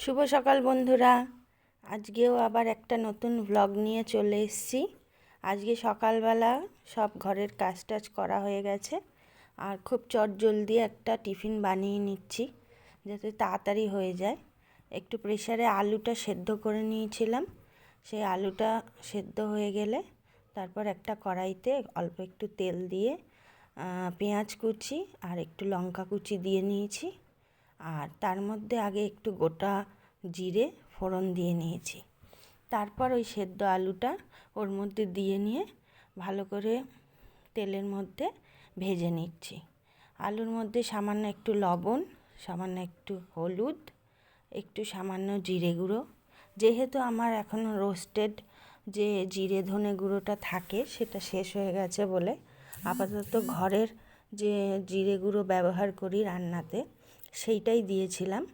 শুভ সকাল বন্ধুরা। আজকেও আবার একটা নতুন ব্লগ নিয়ে চলে এসেছি। আজকে সকালবেলা সব ঘরের কাজ টাজ করা হয়ে গেছে, আর খুব চটজলদি একটা টিফিন বানিয়ে নিচ্ছি যাতে তাড়াতাড়ি হয়ে যায়। একটু প্রেসারে আলুটা সেদ্ধ করে নিয়েছিলাম। সেই আলুটা সেদ্ধ হয়ে গেলে তারপর একটা কড়াইতে অল্প একটু তেল দিয়ে পেঁয়াজ কুচি আর একটু লঙ্কা কুচি দিয়ে নিয়েছি, আর তার মধ্যে আগে একটু গোটা জিরে ফোড়ন দিয়ে নিয়েছি। তারপর ওই সেদ্ধ আলুটা ওর মধ্যে দিয়ে নিয়ে ভালো করে তেলের মধ্যে ভেজে নিচ্ছি। আলুর মধ্যে সামান্য একটু লবণ, সামান্য একটু হলুদ, একটু সামান্য জিরে গুঁড়ো। যেহেতু আমার এখনও রোস্টেড যে জিরে ধনে গুঁড়োটা থাকে সেটা শেষ হয়ে গেছে বলে আপাতত ঘরের যে জিরে গুঁড়ো ব্যবহার করি রান্নাতে সেইটাই দিয়েছিলাম।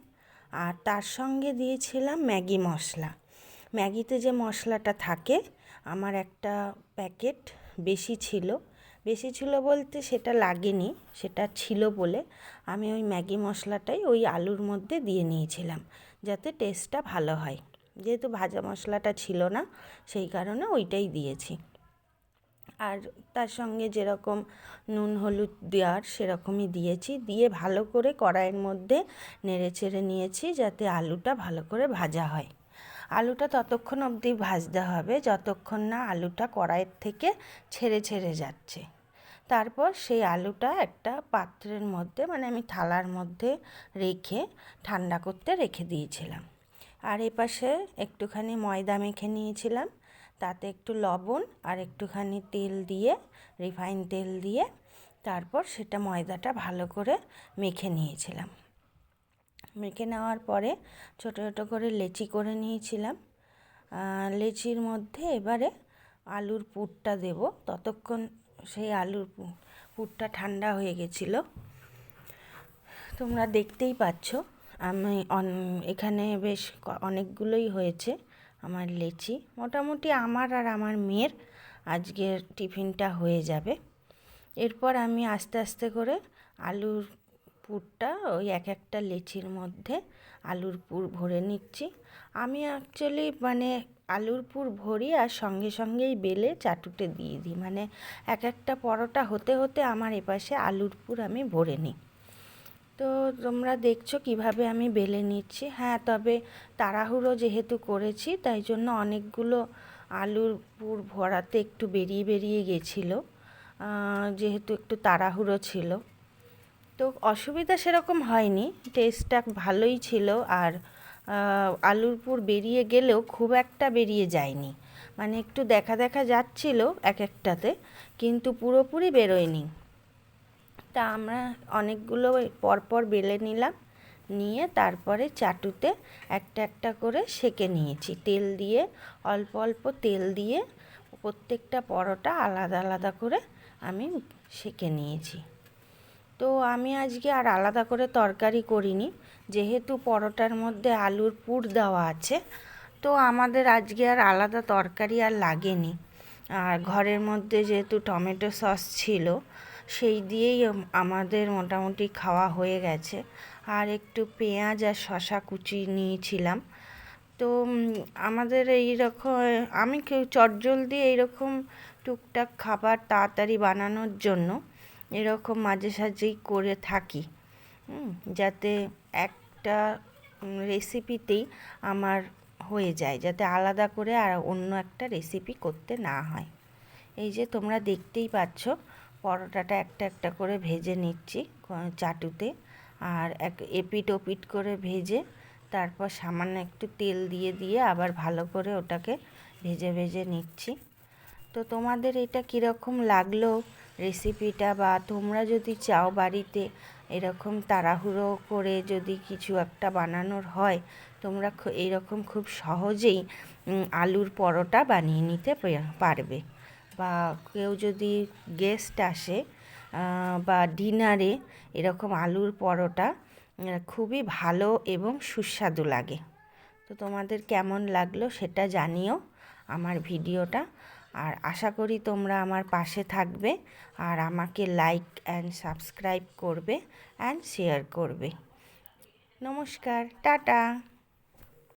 আর তার সঙ্গে দিয়েছিলাম ম্যাগি মশলা। ম্যাগিতে যে মশলাটা থাকে আমার একটা প্যাকেট বেশি ছিল বলতে সেটা লাগেনি, সেটা ছিল বলে আমি ওই ম্যাগি মশলাটাই ওই আলুর মধ্যে দিয়ে নিয়েছিলাম যাতে টেস্টটা ভালো হয়। যেহেতু ভাজা মশলাটা ছিল না সেই কারণে ওইটাই দিয়েছি। আর তার সঙ্গে যেরকম নুন হলুদ দেওয়ার সেরকমই দিয়েছি, দিয়ে ভালো করে কড়াইয়ের মধ্যে নেড়ে চেড়ে নিয়েছি যাতে আলুটা ভালো করে ভাজা হয়। আলুটা ততক্ষণ অবধি ভাজতে হবে যতক্ষণ না আলুটা কড়াইয়ের থেকে ছেড়ে ছেড়ে যাচ্ছে। তারপর সেই আলুটা একটা পাত্রের মধ্যে মানে আমি থালার মধ্যে রেখে ঠান্ডা করতে রেখে দিয়েছিলাম। আর এপাশে একটুখানি ময়দা মেখে নিয়েছিলাম, তাতে একটু লবণ আর একটুখানি তেল দিয়ে রিফাইন তেল দিয়ে তারপর সেটা ময়দাটা ভালো করে মেখে নিয়েছিলাম। মেখে নেওয়ার পরে ছোটো ছোটো করে লেচি করে নিয়েছিলাম। লেচির মধ্যে এবারে আলুর পুরটা দেব। ততক্ষণ সেই আলুর পুরটা ঠান্ডা হয়ে গেছিলো। তোমরা দেখতেই পাচ্ছ আমি এখানে বেশ অনেকগুলোই হয়েছে আমার লেচি। মোটামুটি আমার আর আমার মেয়ের আজকের টিফিনটা হয়ে যাবে। এরপর আমি আস্তে আস্তে করে আলুর পুরটা ওই এক একটা লেচির মধ্যে আলুর পুর ভরে নিচ্ছি। আমি অ্যাকচুয়ালি মানে আলুর পুর ভরি আর সঙ্গে সঙ্গেই বেলে চাটুতে দিয়ে দিই, মানে এক একটা পরোটা হতে হতে আমার এপাশে আলুর পুর আমি ভরে নিই। তো তোমরা দেখছো কিভাবে আমি বেলে নিচ্ছি। হ্যাঁ, তবে তাড়াহুড়ো যেহেতু করেছি তাই জন্য অনেকগুলো আলুর পুর ভরাতে একটু বেরিয়ে বেরিয়ে গেছিলো, যেহেতু একটু তাড়াহুড়ো ছিল। তো অসুবিধা সেরকম হয়নি, টেস্টটা ভালোই ছিল। আর আলুর পুর বেরিয়ে গেলেও খুব একটা বেরিয়ে যায়নি, মানে একটু দেখা দেখা যাচ্ছিল এক একটাতে, কিন্তু পুরোপুরি বেরোয়নি। তা আমরা অনেকগুলো পরপর বেলে নিলাম, নিয়ে তারপরে চাটুতে একটা একটা করে সেঁকে নিয়েছি তেল দিয়ে, অল্প অল্প তেল দিয়ে প্রত্যেকটা পরোটা আলাদা আলাদা করে আমি সেঁকে নিয়েছি। তো আমি আজকে আর আলাদা করে তরকারি করিনি, যেহেতু পরোটার মধ্যে আলুর পুর দেওয়া আছে, তো আমাদের আজকে আর আলাদা তরকারি আর লাগেনি। আর ঘরের মধ্যে যেহেতু টমেটো সস ছিল সেই দিয়েই আমাদের মোটামুটি খাওয়া হয়ে গেছে। আর একটু পেঁয়াজ আর শসা কুচি নিয়েছিলাম। তো আমাদের এই রকম আমি চটজলদি এইরকম টুকটাক খাবার তাড়াতাড়ি বানানোর জন্য এরকম মাঝে সাঝেই করে থাকি, যাতে একটা রেসিপিতেই আমার হয়ে যায়, যাতে আলাদা করে আর অন্য একটা রেসিপি করতে না হয়। এই যে তোমরা দেখতেই পাচ্ছ পরোটাটা একটা একটা করে ভেজে নিচ্ছি চাটুতে, আর এপিট ওপিট করে ভেজে তারপর সামান্য একটু তেল দিয়ে দিয়ে আবার ভালো করে ওটাকে ভেজে ভেজে নিচ্ছি। তো তোমাদের এটা কীরকম লাগলো রেসিপিটা, বা তোমরা যদি চাও বাড়িতে এরকম তাড়াহুড়ো করে যদি কিছু একটা বানানোর হয়, তোমরা এইরকম খুব সহজেই আলুর পরোটা বানিয়ে নিতে পারবে। বা কেউ যদি গেস্ট আসে বা ডিনারে এরকম আলুর পরোটা খুবই ভালো এবং সুস্বাদু লাগে। তো তোমাদের কেমন লাগলো সেটা জানিও আমার ভিডিওটা। আর আশা করি তোমরা আমার পাশে থাকবে আর আমাকে লাইক অ্যান্ড সাবস্ক্রাইব করবে অ্যান্ড শেয়ার করবে। নমস্কার, টাটা।